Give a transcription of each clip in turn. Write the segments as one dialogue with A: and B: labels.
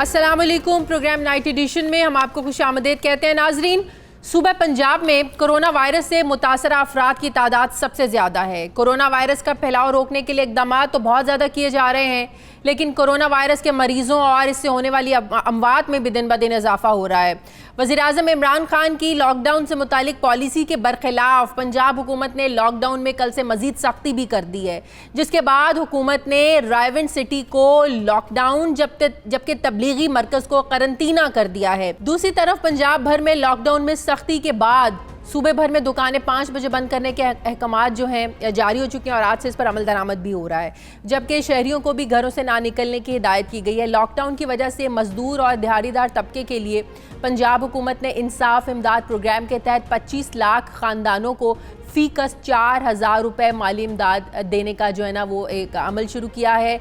A: अस्सलाम वालेकुम। Programme night addition में हम आपको खुशामदीद कहते हैं। नाजरीन, सूबा पंजाब में कोरोना वायरस से मुतासरा अफराद की तादाद सबसे ज़्यादा है। कोरोना वायरस का फैलाव रोकने के लिए इकदाम तो बहुत ज़्यादा किए जा रहे हैं, लेकिन कोरोना वायरस के मरीज़ों और इससे होने वाली अमवात में भी दिन ब दिन इजाफा हो रहा है। वज़ीर-ए-आज़म इमरान खान की लॉकडाउन से मुतालिक पॉलिसी के बरखिलाफ पंजाब हुकूमत ने लॉकडाउन में कल से मज़ीद सख्ती भी कर दी है, जिसके बाद हुकूमत ने रायवन सिटी को लॉकडाउन जबकि तबलीगी मरकज़ को करंतना कर दिया है। दूसरी तरफ पंजाब भर में लॉकडाउन में सख्ती के बाद सूबे भर में दुकानें 5 बजे बंद करने के अहकामात जो हैं जारी हो चुके हैं और आज से इस पर अमल दरामद भी हो रहा है, जबकि शहरियों को भी घरों से ना निकलने की हिदायत की गई है। लॉकडाउन की वजह से मजदूर और दिहाड़ीदार तबके के लिए पंजाब हुकूमत ने इंसाफ इमदाद प्रोग्राम के तहत 25 लाख ख़ानदानों को फ़ीकस 4,000 रुपये माली इमदाद देने का जो है ना वो एक अमल शुरू किया है,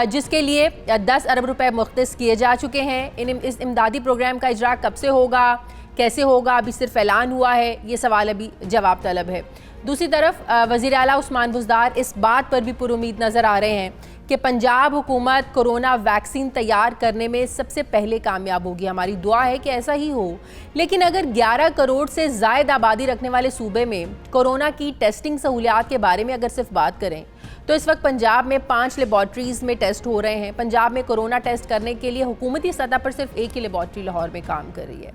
A: जिसके लिए 10 अरब रुपये मुख्तस किए जा चुके हैं। इस इमदादी प्रोग्राम का इजरा कब से होगा, कैसे होगा, अभी सिर्फ ऐलान हुआ है, ये सवाल अभी जवाब तलब है। दूसरी तरफ वज़ीर आला उस्मान बुज़दार इस बात पर भी पुरुमीद नज़र आ रहे हैं कि पंजाब हुकूमत कोरोना वैक्सीन तैयार करने में सबसे पहले कामयाब होगी। हमारी दुआ है कि ऐसा ही हो, लेकिन अगर 11 करोड़ से ज़ायद आबादी रखने वाले सूबे में कोरोना की टेस्टिंग सहूलियात के बारे में अगर सिर्फ बात करें तो इस वक्त पंजाब में 5 लेबॉर्ट्रीज़ में टेस्ट हो रहे हैं। पंजाब में कोरोना टेस्ट करने के लिए हुकूमती सतह पर सिर्फ एक ही लेबॉर्ट्री लाहौर में काम कर रही है।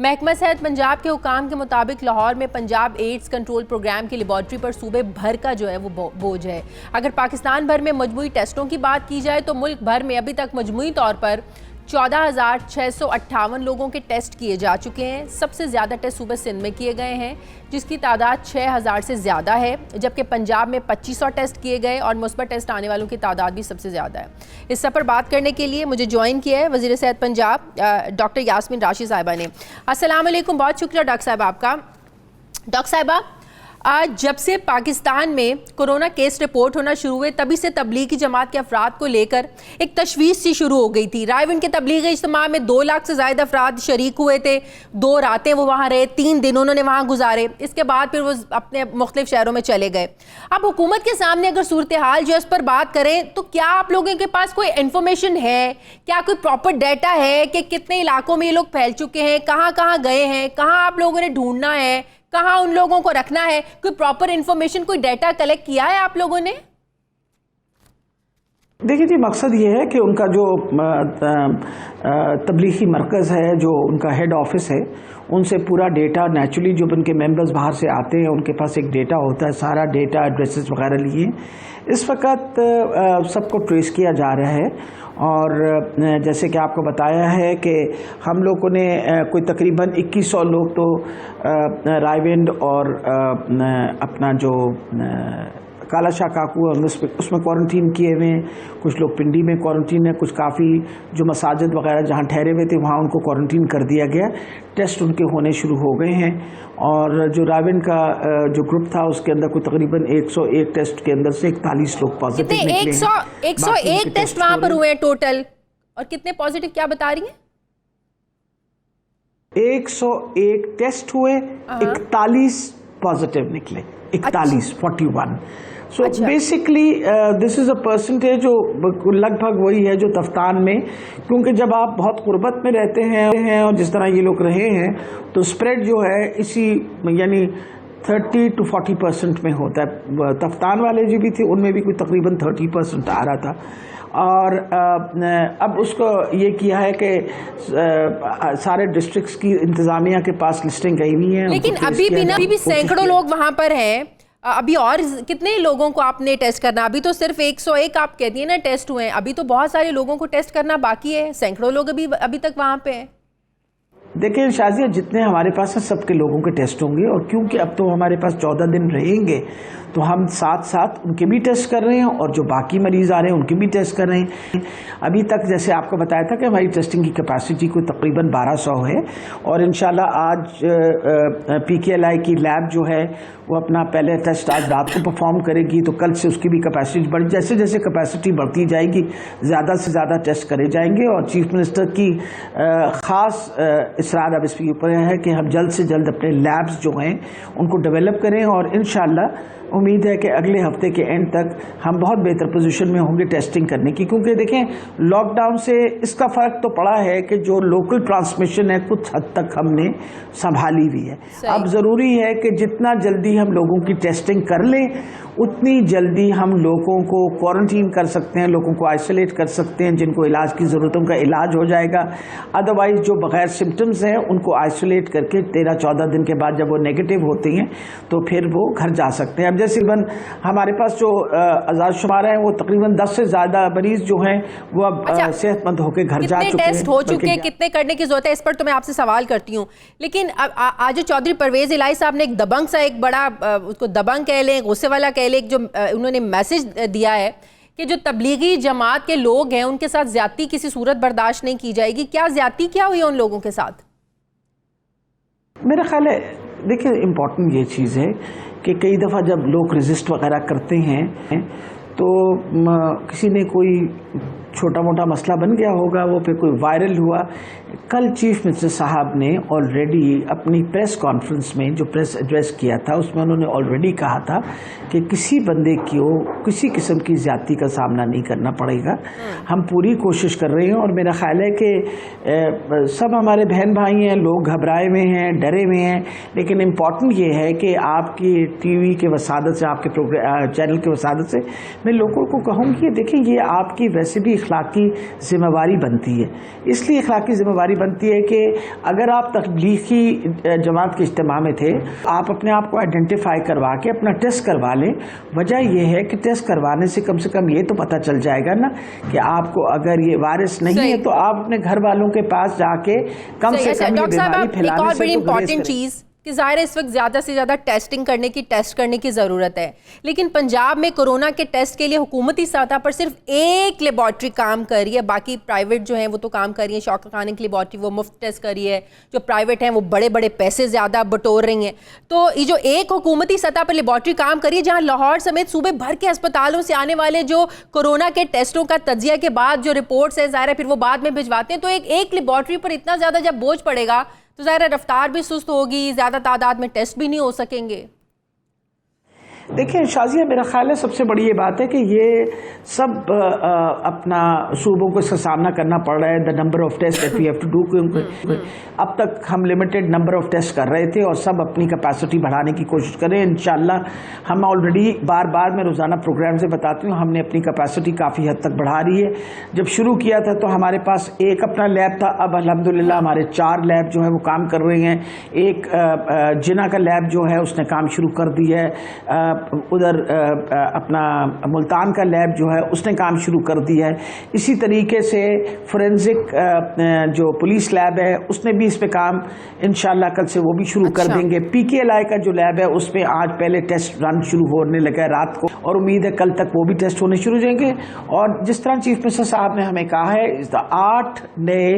A: महकमा सेहत पंजाब के हुकाम के मुताबिक लाहौर में पंजाब एड्स कंट्रोल प्रोग्राम की लेबॉर्ट्री पर सूबे भर का जो है वो बोझ है। अगर पाकिस्तान भर में मजमूई टेस्टों की बात की जाए तो मुल्क भर में अभी तक मजमूई तौर पर 14,658 लोगों के टेस्ट किए जा चुके हैं। सबसे ज़्यादा टेस्ट सूबे सिंध में किए गए हैं, जिसकी तादाद 6,000 से ज़्यादा है, जबकि पंजाब में 2500 टेस्ट किए गए और मुस्बत टेस्ट आने वालों की तादाद भी सबसे ज़्यादा है। इस सब पर बात करने के लिए मुझे ज्वाइन किया है वज़ीर सेहत पंजाब डॉक्टर यास्मीन राशिद साहिबा ने। अस्सलाम वालेकुम, बहुत शुक्रिया डॉक्टर साहिबा आपका। डॉक्टर साहिबा, आज जब से पाकिस्तान में कोरोना केस रिपोर्ट होना शुरू हुए तभी से तबलीगी जमात के अफराद को लेकर एक तशवीश सी शुरू हो गई थी। रायवन के तबलीगी इज्तिमा में 2 लाख से ज़्यादा अफराद शरीक हुए थे। 2 रातें वो वहाँ रहे, 3 दिन उन्होंने वहाँ गुजारे, इसके बाद फिर वो अपने मुख्तलिफ शहरों में चले गए। अब हुकूमत के सामने अगर सूरत हाल जो इस पर बात करें तो क्या आप लोगों के पास कोई इन्फॉर्मेशन है, क्या कोई प्रॉपर डाटा है कि कितने इलाकों में ये लोग फैल चुके हैं, कहाँ कहाँ गए हैं, कहाँ आप लोगों ने ढूंढना है, कहाँ उन लोगों को रखना है? कोई प्रॉपर इंफॉर्मेशन, कोई डाटा कलेक्ट किया है आप लोगों ने?
B: देखिए जी, मकसद ये है कि उनका जो तबलीगी मरकज़ है, जो उनका हेड ऑफिस है, उनसे पूरा डेटा नेचुरली जो उनके मेंबर्स बाहर से आते हैं उनके पास एक डेटा होता है, सारा डेटा एड्रेसेस वगैरह लिए इस वक्त सबको ट्रेस किया जा रहा है। और जैसे कि आपको बताया है कि हम लोगों ने कोई तकरीबन 2100 लोग तो रायविंड और अपना जो काला शाह काकू उसमें क्वारंटीन किए हुए हैं, कुछ लोग पिंडी में क्वारंटीन है, कुछ काफ़ी जो मसाजिद वगैरह जहाँ ठहरे हुए थे वहाँ उनको क्वारंटीन कर दिया गया। टेस्ट उनके होने शुरू हो गए हैं और जो रायविंड का जो ग्रुप था उसके अंदर कोई तकरीबन 101 टेस्ट के अंदर से 41 लोग पॉजिटिव निकले हैं।
A: 101 टेस्ट वहाँ पर हुए हैं टोटल, और कितने पॉजिटिव क्या बता रही हैं?
B: 101 टेस्ट हुए, 41 पॉजिटिव निकले, 41 41। So basically this is a percentage जो लगभग वही है जो तफ्तान में, क्योंकि जब आप बहुत गुर्बत में रहते हैं और जिस तरह ये लोग रहे हैं तो स्प्रेड जो है इसी यानी 30 to 40% में होता है। तफ्तान वाले जो भी थे उनमें भी कोई तकरीबन 30% आ रहा था। और अब उसको ये किया है कि सारे डिस्ट्रिक्ट्स की इंतजामिया के पास लिस्टिंग गई हुई है,
A: लेकिन अभी भी सैकड़ों लोग वहाँ पर हैं। अभी और कितने लोगों को आपने टेस्ट करना? अभी तो सिर्फ 101 आप कहती हैं ना टेस्ट हुए हैं, अभी तो बहुत सारे लोगों को टेस्ट करना बाकी है, सैकड़ों लोग अभी तक वहाँ पे हैं।
B: देखिए शाजिया, जितने हमारे पास है सबके लोगों के टेस्ट होंगे, और क्योंकि अब तो हमारे पास 14 दिन रहेंगे तो हम साथ साथ उनके भी टेस्ट कर रहे हैं और जो बाकी मरीज आ रहे हैं उनके भी टेस्ट कर रहे हैं। अभी तक जैसे आपको बताया था कि हमारी टेस्टिंग की कैपेसिटी कोई तकरीबन 1200 है और इंशाल्लाह आज PKLI की लैब जो है वो अपना पहले टेस्ट आज रात को परफॉर्म करेगी, तो कल से उसकी भी कैपेसिटी बढ़, जैसे जैसे कैपेसिटी बढ़ती जाएगी ज़्यादा से ज़्यादा टेस्ट करे जाएंगे। और चीफ मिनिस्टर की ख़ास इसरार अब इसके ऊपर है कि हम जल्द से जल्द अपने लैब्स जो हैं उनको डेवलप करें और इंशाल्लाह उम्मीद है कि अगले हफ्ते के एंड तक हम बहुत बेहतर पोजीशन में होंगे टेस्टिंग करने की, क्योंकि देखें लॉकडाउन से इसका फ़र्क तो पड़ा है कि जो लोकल ट्रांसमिशन है कुछ हद तक हमने संभाली हुई है। अब ज़रूरी है कि जितना जल्दी हम लोगों की टेस्टिंग कर लें उतनी जल्दी हम लोगों को क्वारंटीन कर सकते हैं, लोगों को आइसोलेट कर सकते हैं, जिनको इलाज की ज़रूरत है उनका इलाज हो जाएगा। अदरवाइज जो बगैर सिम्टम्स हैं उनको आइसोलेट करके 13-14 दिन के बाद जब वो नेगेटिव होती हैं तो फिर वो घर जा सकते हैं। अब जैसे हमारे पास जो आज़ाद शुमार है वो तकरीबन 10 से ज़्यादा मरीज जो हैं वो अब सेहतमंद होकर घर जा चुके हैं।
A: टेस्ट हो चुके हैं, कितने करने की जरूरत है, इस पर तो मैं आपसे सवाल करती हूँ। लेकिन आज जो चौधरी परवेज इलाही साहब ने एक दबंग सा, एक बड़ा उसको दबंग कह लें, गुस्से वाला कह लें, जो उन्होंने मैसेज दिया है कि जो तबलीगी जमात के लोग हैं उनके साथ ज्यादती किसी सूरत बर्दाश्त नहीं की जाएगी। क्या ज्यादती क्या हुई है उन लोगों के साथ?
B: मेरा ख्याल है देखिए इम्पोर्टेंट ये चीज़ है कि कई दफ़ा जब लोग रजिस्ट वगैरह करते हैं तो किसी ने कोई छोटा मोटा मसला बन गया होगा, वो फिर कोई वायरल हुआ। कल चीफ मिनिस्टर साहब ने ऑलरेडी अपनी प्रेस कॉन्फ्रेंस में जो प्रेस एड्रेस किया था उसमें उन्होंने ऑलरेडी कहा था कि किसी बंदे को किसी किस्म की ज़्यादती का सामना नहीं करना पड़ेगा। हम पूरी कोशिश कर रहे हैं और मेरा ख्याल है कि सब हमारे बहन भाई हैं, लोग घबराए हुए हैं, डरे हुए हैं, लेकिन इम्पॉर्टेंट ये है कि आपकी टीवी के वसादत से, आपके चैनल की वसादत से मैं लोगों को कहूँगी देखिए ये आपकी वैसे भी इखलाकी जिम्मेवारी बनती है। इसलिए इखलाकी जिम्मेवारी बनती है कि अगर आप तबलीगी जमात के इज्तिमा में थे, आप अपने आप को आइडेंटिफाई करवा के अपना टेस्ट करवा लें। वजह यह है कि टेस्ट करवाने से कम ये तो पता चल जाएगा ना कि आपको अगर ये वायरस नहीं है तो आप अपने घर वालों के पास जाके कम से कम ये बीमारी फैलाने से तो गुरेज करें।
A: कि ज़ाहिर है इस वक्त ज़्यादा से ज़्यादा टेस्ट करने की ज़रूरत है, लेकिन पंजाब में कोरोना के टेस्ट के लिए हुकूमती सतह पर सिर्फ एक लेबॉर्ट्री काम कर रही है, बाकी प्राइवेट जो हैं वो तो काम कर रही है। शौकत खाने की लेबॉर्ट्री वो मुफ्त टेस्ट कर रही है, जो प्राइवेट हैं वो बड़े बड़े पैसे ज़्यादा बटोर रही हैं। तो ये जो एक हुकूमती सतह पर लेबॉर्ट्री काम कर रही है, जहाँ लाहौर समेत सूबे भर के अस्पतालों से आने वाले जो कोरोना के टेस्टों का तजिया के बाद जो रिपोर्ट्स है ज़ाहिर है फिर वो बाद में भिजवाते हैं, तो एक लेबॉर्ट्री पर इतना ज़्यादा जब बोझ पड़ेगा तो ज़ाहिर रफ्तार भी सुस्त होगी, ज़्यादा तादाद में टेस्ट भी नहीं हो सकेंगे।
B: देखिए शाजिया, मेरा ख्याल है सबसे बड़ी ये बात है कि ये सब अपना सूबों को इसका सामना करना पड़ रहा है। The number of test that we have to do, क्योंकि अब तक हम लिमिटेड नंबर ऑफ टेस्ट कर रहे थे और सब अपनी कैपेसिटी बढ़ाने की कोशिश करें। इंशाल्लाह हम ऑलरेडी बार मैं रोज़ाना प्रोग्राम से बताती हूँ, हमने अपनी कैपेसिटी काफ़ी हद तक बढ़ा रही है। जब शुरू किया था तो हमारे पास एक अपना लैब था, अब अल्हम्दुलिल्लाह हमारे 4 लैब जो है वो काम कर रहे हैं। एक जिना का लैब जो है उसने काम शुरू कर दी है, उधर अपना मुल्तान का लैब जो है उसने काम शुरू कर दिया है। इसी तरीके से फोरेंसिक जो पुलिस लैब है उसने भी इस पे काम इंशाल्लाह कल से वो भी शुरू कर देंगे। PKLI का जो लैब है उसमें आज पहले टेस्ट रन शुरू होने लगा है रात को, और उम्मीद है कल तक वो भी टेस्ट होने शुरू हो जाएंगे। और जिस तरह चीफ मिनिस्टर साहब ने हमें कहा है 8 नए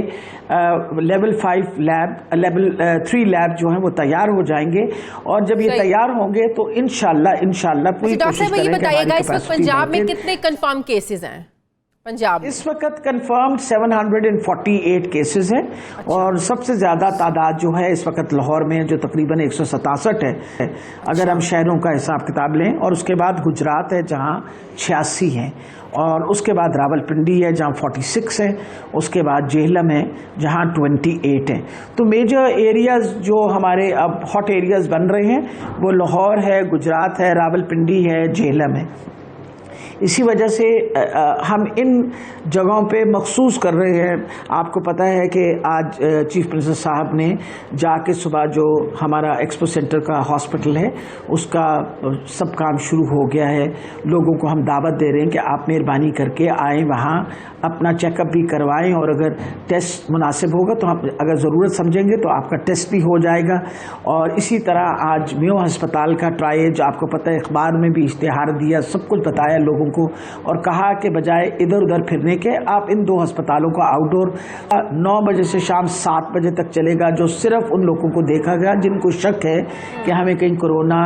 B: लेवल 5 लैब, लेवल 3 लैब जो हैं वो तैयार हो जाएंगे, और जब ये तैयार होंगे तो इंशाल्लाह पूरी कोशिश करेंगे।
A: ये बताइएगा इस वक्त पंजाब में कितने कंफर्म केसेस हैं? पंजाब
B: इस वक्त कंफर्म 748 केसेस हैं। और सबसे ज़्यादा तादाद जो है इस वक्त लाहौर में जो तकरीबन 167 है अगर हम शहरों का हिसाब किताब लें, और उसके बाद गुजरात है जहां 86 हैं, और उसके बाद रावलपिंडी है जहां 46 है, उसके बाद जेहलम है जहां 28 है। तो मेजर एरियाज़ जो हमारे अब हॉट एरियाज़ बन रहे हैं वो लाहौर है, गुजरात है, रावलपिंडी है, जेहलम है। इसी वजह से हम इन जगहों पे मखसूस कर रहे हैं। आपको पता है कि आज चीफ मिनिस्टर साहब ने जाके सुबह जो हमारा एक्सपो सेंटर का हॉस्पिटल है उसका सब काम शुरू हो गया है। लोगों को हम दावत दे रहे हैं कि आप मेहरबानी करके आएँ, वहाँ अपना चेकअप भी करवाएं, और अगर टेस्ट मुनासिब होगा तो हम अगर ज़रूरत समझेंगे तो आपका टेस्ट भी हो जाएगा। और इसी तरह आज मेयो अस्पताल का ट्रायल, आपको पता है अखबार में भी इश्तिहार दिया, सब कुछ बताया लोगों को, और कहा कि बजाय इधर उधर फिरने के आप इन 2 अस्पतालों का आउटडोर 9 बजे से शाम 7 बजे तक चलेगा, जो सिर्फ उन लोगों को देखा गया जिनको शक है कि हमें कहीं कोरोना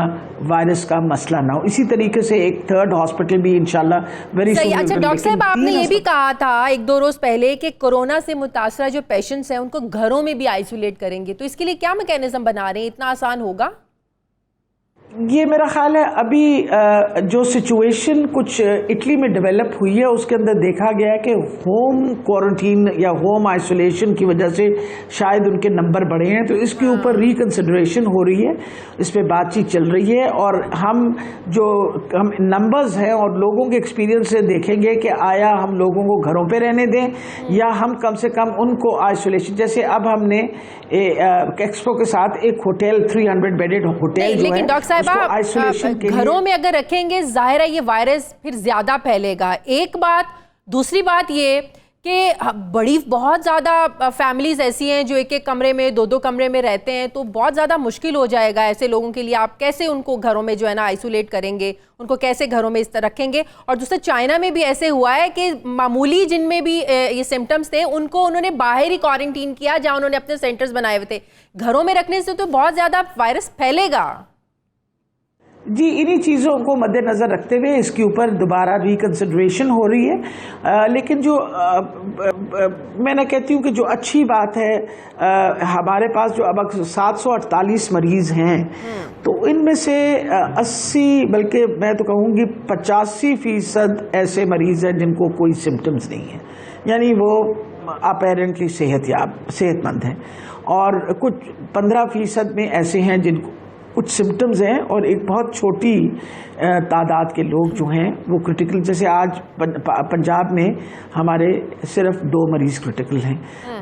B: वायरस का मसला ना हो। इसी तरीके से एक 3rd हॉस्पिटल भी इंशाल्लाह वेरी सून।
A: अच्छा डॉक्टर साहब, आपने ये भी कहा था 1-2 रोज पहले कि कोरोना से मुतासरा जो पेशेंट्स हैं उनको घरों में भी आइसोलेट करेंगे, तो इसके लिए क्या मैकेनिज्म बना रहे हैं? इतना आसान होगा?
B: ये मेरा ख्याल है अभी जो सिचुएशन कुछ इटली में डेवलप हुई है उसके अंदर देखा गया है कि होम क्वारंटीन या होम आइसोलेशन की वजह से शायद उनके नंबर बढ़े हैं, तो इसके ऊपर रिकंसिडरेशन हो रही है, इस पर बातचीत चल रही है। और हम नंबर्स हैं और लोगों के एक्सपीरियंस से देखेंगे कि आया हम लोगों को घरों पे रहने दें या हम कम से कम उनको आइसोलेशन, जैसे अब हमने एक्सपो के साथ एक होटल 300 बेडेड होटल जो है
A: आइसोलेशन के घरों में अगर रखेंगे जाहिर है ये वायरस फिर ज्यादा फैलेगा। एक बात, दूसरी बात ये कि बहुत ज़्यादा फैमिलीज ऐसी हैं जो एक एक कमरे में, दो दो कमरे में रहते हैं, तो बहुत ज़्यादा मुश्किल हो जाएगा ऐसे लोगों के लिए। आप कैसे उनको घरों में जो है ना आइसोलेट करेंगे, उनको कैसे घरों में इस तरह रखेंगे। और दूसरा चाइना में भी ऐसे हुआ है कि मामूली जिनमें भी ये सिम्टम्स थे उनको उन्होंने बाहर ही क्वारंटीन किया जहाँ उन्होंने अपने सेंटर्स बनाए हुए थे। घरों में रखने से तो बहुत ज़्यादा वायरस फैलेगा।
B: जी, इन्हीं चीज़ों को मद्देनज़र रखते हुए इसके ऊपर दोबारा रिकंसिडरेशन हो रही है। लेकिन जो मैं ना कहती हूँ कि जो अच्छी बात है, हमारे पास जो अब 748 मरीज़ हैं, तो इनमें से 80 बल्कि मैं तो कहूँगी 85% ऐसे मरीज़ हैं जिनको कोई सिम्टम्स नहीं है, यानी वो अपेरेंटली सेहतमंद हैं, और कुछ 15% में ऐसे हैं जिनको कुछ सिम्टम्स हैं, और एक बहुत छोटी तादाद के लोग जो हैं वो क्रिटिकल, जैसे आज पंजाब में हमारे सिर्फ 2 मरीज़ क्रिटिकल हैं,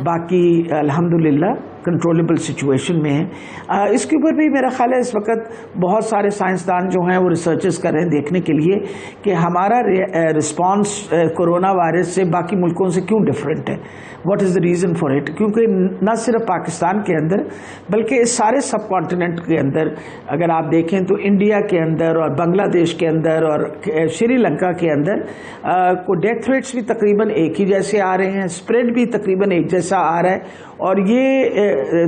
B: बाकी अल्हम्दुलिल्लाह कंट्रोलेबल सिचुएशन में है। इसके ऊपर भी मेरा ख्याल है इस वक्त बहुत सारे साइंसदान जो हैं वो रिसर्चेस कर रहे हैं देखने के लिए कि हमारा रिस्पांस कोरोना वायरस से बाकी मुल्कों से क्यों डिफरेंट है, what is the reason for it. क्योंकि न सिर्फ पाकिस्तान के अंदर बल्कि इस सारे सब कॉन्टिनेंट के अंदर अगर आप देखें तो इंडिया के अंदर और बांग्लादेश के अंदर और श्रीलंका के अंदर को डेथ रेट्स भी तकरीबन एक ही जैसे आ रहे हैं, स्प्रेड भी तकरीबन एक जैसा आ रहा है, और ये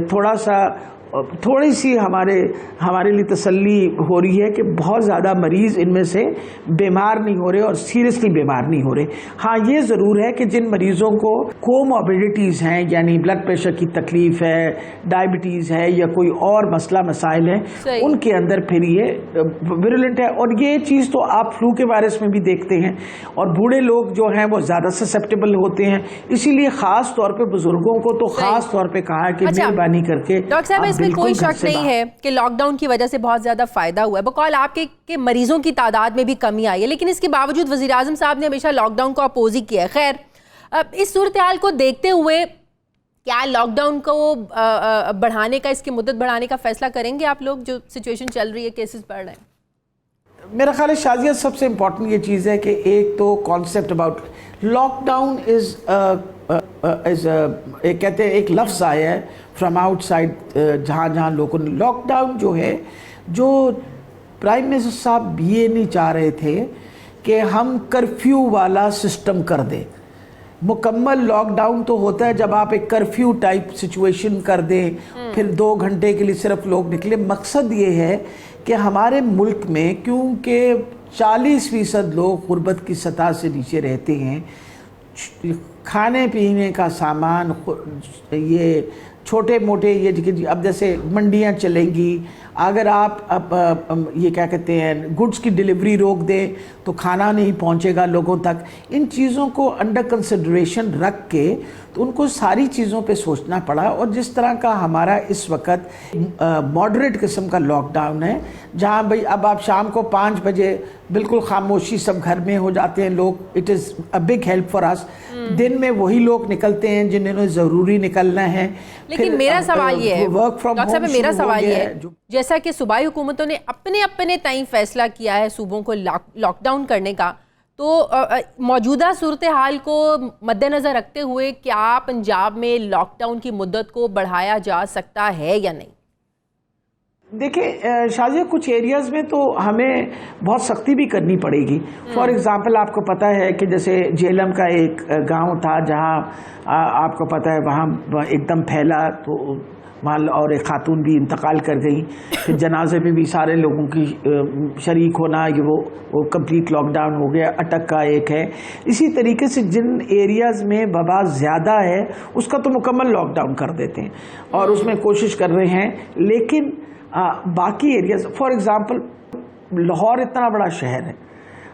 B: थोड़ी सी हमारे लिए तसल्ली हो रही है कि बहुत ज़्यादा मरीज़ इनमें से बीमार नहीं हो रहे और सीरियसली बीमार नहीं हो रहे। हाँ, ये ज़रूर है कि जिन मरीज़ों को कोमॉर्बिडिटीज़ हैं, यानी ब्लड प्रेशर की तकलीफ़ है, डायबिटीज़ है या कोई और मसला मसाइल है, उनके अंदर फिर ये विरुलेंट है। और ये चीज़ तो आप फ्लू के वायरस में भी देखते हैं, और बूढ़े लोग जो हैं वो ज़्यादा ससेप्टेबल होते हैं, इसीलिए ख़ास तौर पर बुज़ुर्गों को तो ख़ास तौर पर कहा है कि मेहरबानी करके।
A: डॉक्टर साहब, इसमें कोई शक नहीं है कि लॉकडाउन की वजह से बहुत ज्यादा फायदा हुआ है, बकौल आपके के मरीजों की तादाद में भी कमी आई है, लेकिन इसके बावजूद वजीर आजम साहब ने हमेशा लॉकडाउन को अपोज ही किया है। खैर, अब इस सूरत हाल को देखते हुए क्या लॉकडाउन को बढ़ाने का, इसकी मुद्दत बढ़ाने का फैसला करेंगे आप लोग, जो सिचुएशन चल रही है, केसेस बढ़ रहे हैं?
B: मेरा ख्याल है शाजिया, सबसे इम्पॉर्टेंट ये चीज़ है कि एक तो कॉन्सेप्ट अबाउट लॉकडाउन इज़ कहते हैं, एक लफ्ज़ आया है फ्रॉम आउटसाइड, जहाँ लोगों ने लॉकडाउन जो है, जो प्राइम मिनिस्टर साहब ये नहीं चाह रहे थे कि हम कर्फ्यू वाला सिस्टम कर दें। मुकम्मल लॉकडाउन तो होता है जब आप एक कर्फ्यू टाइप सिचुएशन कर दें, फिर 2 घंटे के लिए सिर्फ लोग निकले। मकसद ये है कि हमारे मुल्क में क्योंकि 40% लोग गुर्बत की सतह से नीचे रहते हैं, खाने पीने का सामान, ये छोटे मोटे, ये अब जैसे मंडियां चलेंगी, अगर आप ये क्या कहते हैं, गुड्स की डिलीवरी रोक दें तो खाना नहीं पहुंचेगा लोगों तक। इन चीज़ों को अंडर कंसिडरेशन रख के तो उनको सारी चीज़ों पे सोचना पड़ा, और जिस तरह का हमारा इस वक्त मॉडरेट किस्म का लॉकडाउन है, जहाँ भाई अब आप शाम को 5 बजे बिल्कुल खामोशी, सब घर में हो जाते हैं लोग, it is a big help for us. दिन में वही लोग निकलते हैं जिन्हें ज़रूरी निकलना है।
A: लेकिन मेरा सवाल ये है, डॉक्टर साहब, मेरा सवाल ये है, जैसा कि सूबाई हुकूमतों ने अपने तय फैसला किया है सूबों को लॉकडाउन करने का, तो मौजूदा सूरत हाल को मद्देनज़र रखते हुए क्या पंजाब में लॉकडाउन की मुद्दत को बढ़ाया जा सकता है या नहीं?
B: देखिए शाजिया, कुछ एरियाज़ में तो हमें बहुत सख्ती भी करनी पड़ेगी। फॉर एग्ज़ाम्पल, आपको पता है कि जैसे झेलम का एक गांव था जहां आपको पता है वहाँ एकदम फैला, तो वहाँ और एक खातून भी इंतकाल कर गई, फिर जनाजे में भी सारे लोगों की शरीक होना, ये वो कंप्लीट लॉकडाउन हो गया। अटक का एक है। इसी तरीके से जिन एरियाज़ में वबा ज़्यादा है उसका तो मुकम्मल लॉकडाउन कर देते हैं और उसमें कोशिश कर रहे हैं। लेकिन बाकी एरियाज, फॉर एग्जांपल लाहौर इतना बड़ा शहर है,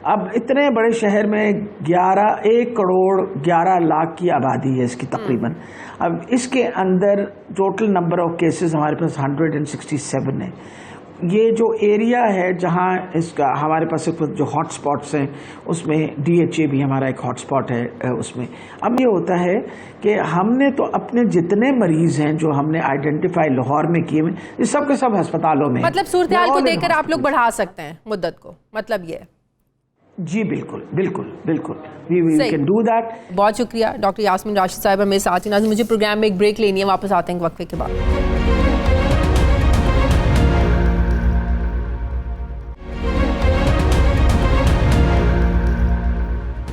B: अब इतने बड़े शहर में 1 करोड़ 11 लाख की आबादी है इसकी तकरीबन। अब इसके अंदर टोटल नंबर ऑफ केसेस हमारे पास 167 है। ये जो एरिया है जहाँ इसका हमारे पास जो हॉट स्पॉट्स हैं उसमें DHA भी हमारा एक हॉट स्पॉट है उसमें। अब ये होता है कि हमने तो अपने जितने मरीज हैं जो हमने आइडेंटिफाई लाहौर में किए हुए, ये सब के सब अस्पतालों में,
A: मतलब सूरत हाल को देखकर आप लोग बढ़ा सकते हैं मुद्दत को, मतलब ये?
B: जी बिल्कुल बिल्कुल बिल्कुल, वी कैन डू दैट।
A: बहुत शुक्रिया डॉक्टर यास्मीन राशिद साहिबा मेरे साथ ही। नाज़रीन, मुझे प्रोग्राम में एक ब्रेक लेनी है, वापस आते हैं वक्फे के बाद।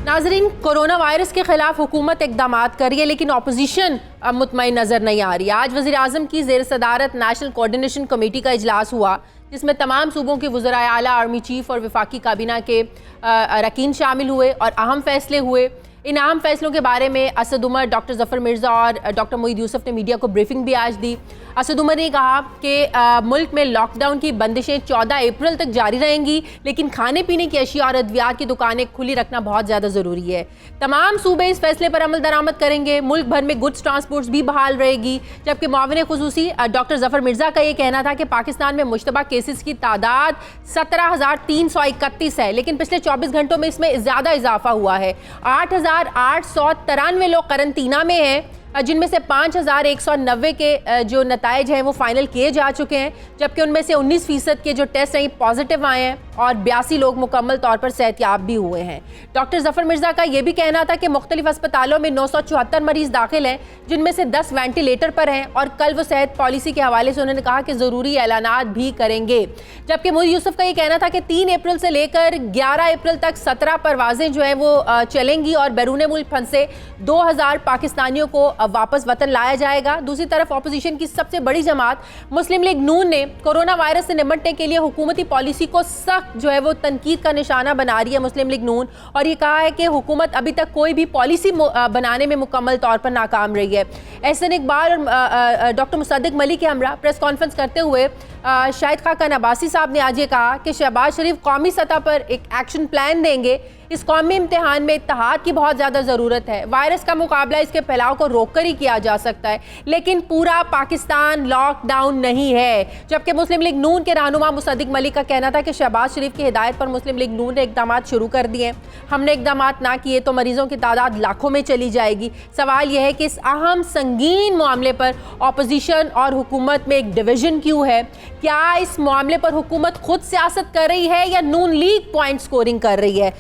A: नाजरीन, कोरोना वायरस के खिलाफ हुकूमत इक़दामात कर रही है, लेकिन अपोजिशन अब मुतमईन नज़र नहीं आ रही। आज वज़ीर आज़म की ज़ेर सदारत नेशनल कोऑर्डिनेशन कमेटी का इजलास हुआ, जिसमें तमाम सूबों के वज़राए आला, आर्मी चीफ और वफाकी काबीना के अरकान शामिल हुए और अहम फैसले हुए। इन अहम फैसलों के बारे में असद उमर, डॉक्टर ज़फ़र मिर्ज़ा और डॉक्टर मोईद यूसुफ ने मीडिया को ब्रीफिंग भी आज दी। असद उमर ने कहा कि मुल्क में लॉकडाउन की बंदिशें 14 अप्रैल तक जारी रहेंगी, लेकिन खाने पीने की अशिया और अद्वियात की दुकानें खुली रखना बहुत ज़्यादा ज़रूरी है। तमाम सूबे इस फैसले पर अमल दरामद करेंगे। मुल्क भर में गुड्स ट्रांसपोर्ट भी बहाल रहेगी। जबकि मुआविन खुसूसी डॉक्टर ज़फ़र मिर्ज़ा का ये कहना था कि पाकिस्तान में मुश्तबा केसेस की तादाद 17,331 है, लेकिन पिछले 24 घंटों में इसमें ज़्यादा इजाफा हुआ है। 8,893 लोग करंतना में हैं, जिनमें से 5,190 के जो नताइज हैं वो फाइनल किए जा चुके हैं, जबकि उनमें से 19% के जो टेस्ट हैं पॉजिटिव आए हैं और 82 लोग मुकम्मल तौर पर सेहतयाब भी हुए हैं। डॉक्टर ज़फ़र मिर्ज़ा का ये भी कहना था कि मुख्तलिफ अस्पतालों में 974 मरीज दाखिल हैं, जिनमें से 10 वेंटिलेटर पर हैं, और कल वो सेहत पॉलिसी के हवाले से उन्होंने कहा कि ज़रूरी ऐलानात भी करेंगे। जबकि मोईद यूसुफ का ये कहना था कि 3 अप्रैल से लेकर 11 अप्रैल तक 17 परवाजें जो हैं वो चलेंगी और बैरून मुल्क फंसे 2000 पाकिस्तानियों को वापस वतन लाया जाएगा। दूसरी तरफ अपोजिशन की सबसे बड़ी जमात मुस्लिम लीग नून ने कोरोना वायरस से निपटने के लिए हुकूमती पॉलिसी को सख्त जो है वो तनकीद का निशाना बना रही है मुस्लिम लीग नून, और ये कहा है कि हुकूमत अभी तक कोई भी पॉलिसी बनाने में मुकम्मल तौर पर नाकाम रही है। एहसन इकबाल और डॉक्टर मुसद्दिक मलिक के हमरा प्रेस कॉन्फ्रेंस करते हुए शाहिद खाकन अब्बासी साहब ने आज ये कहा कि शहबाज शरीफ कौमी सतह पर एक एक्शन प्लान देंगे। इस कौमी इम्तिहान में इत्तेहाद की बहुत ज़्यादा ज़रूरत है। वायरस का मुकाबला इसके फैलाव को रोककर ही किया जा सकता है, लेकिन पूरा पाकिस्तान लॉकडाउन नहीं है। जबकि मुस्लिम लीग नून के रहनुमा मुसद्दिक मलिक का कहना था कि शहबाज शरीफ की हिदायत पर मुस्लिम लीग नून ने इकदाम शुरू कर दिए। हमने इकदाम ना किए तो मरीजों की तादाद लाखों में चली जाएगी। सवाल यह है कि इस अहम संगीन मामले पर अपोजिशन और हुकूमत में एक डिवीजन क्यों है? क्या इस मामले पर हुकूमत खुद सियासत कर रही है या नून लीग पॉइंट स्कोरिंग कर रही है?